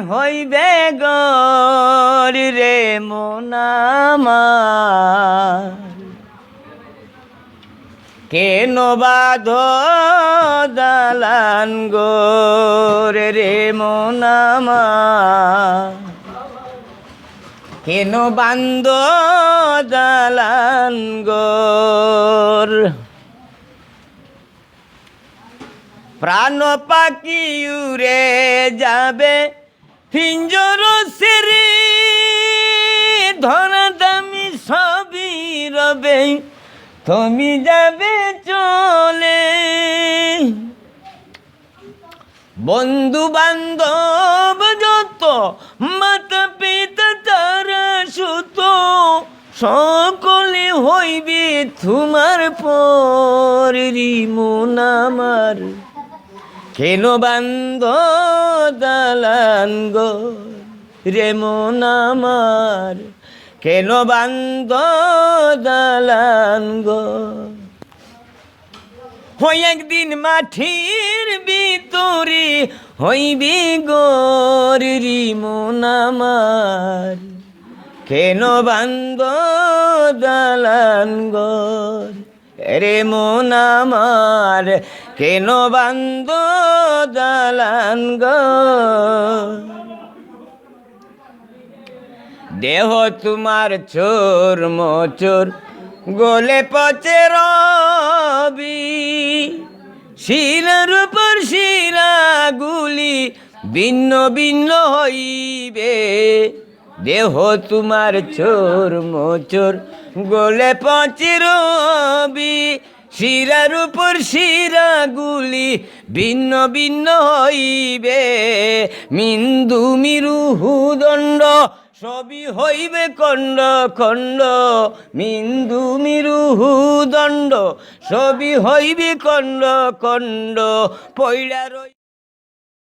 হইবে গর রে মন আমার, কেন বাঁধ দালান গর রে মন আমার, কেন বান্ধ দালান গর। প্রাণ পাখি উড়ে যাবে পিঞ্জর সেরে, ধরা দামি সবই রবে তুমি যাবে চলে। বন্ধু বান্ধব যত মাতা পিতা তারা সুত, সকলে হইবে তোমার পরেরই মন আমার, কেন বান্ধ দালান গর রে মন আমার, কেন বান্ধ দালান গর। হই একদিন মাটির ভিতরে হইবি গরি মন আমার, কেন বান্ধ দালান গর রে মন আমার, কেন বান্ধ দালান গর। দেহ তোমার চোর মোচোর গোলে পচে রবি, শিরার উপর শিরা গুলি ভিন্ন ভিন্ন হইবে। দেহ তোমার চোর মোচোর গোলে পচে রবি, শিরার উপর শিরা গুলি ভিন্ন ভিন্ন হইবে। মিন্দু মিরুহু দণ্ড সবই হইবে খণ্ড খণ্ড, মিন্দু মিরুহু দণ্ড সবই হইবে খণ্ড খণ্ড। পইড়া রই